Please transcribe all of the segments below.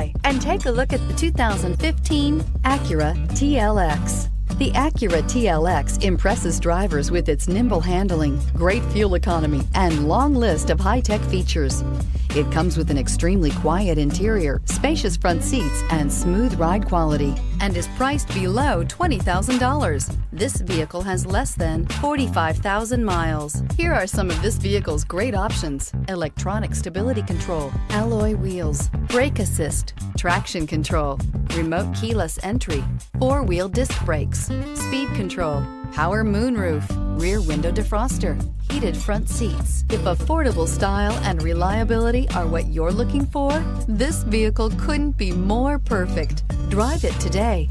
by and take a look at the 2015 Acura TLX. The Acura TLX impresses drivers with its nimble handling, great fuel economy, and long list of high-tech features. It comes with an extremely quiet interior, spacious front seats, and smooth ride quality, and is priced below $20,000. This vehicle has less than 45,000 miles. Here are some of this vehicle's great options: electronic stability control, alloy wheels, brake assist, traction control, remote keyless entry, four-wheel disc brakes, speed control, power moonroof, rear window defroster, heated front seats. If affordable style and reliability are what you're looking for, this vehicle couldn't be more perfect. Drive it today.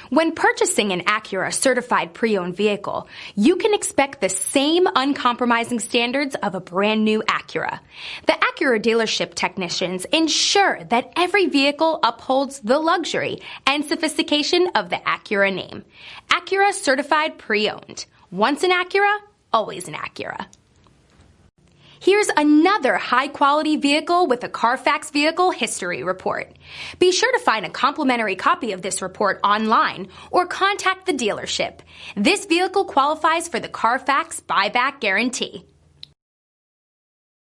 When purchasing an Acura certified pre-owned vehicle, you can expect the same uncompromising standards of a brand new Acura. The Acura dealership technicians ensure that every vehicle upholds the luxury and sophistication of the Acura name. Acura certified pre-owned. Once an Acura, always an Acura. Here's another high-quality vehicle with a Carfax Vehicle History Report. Be sure to find a complimentary copy of this report online or contact the dealership. This vehicle qualifies for the Carfax Buyback Guarantee.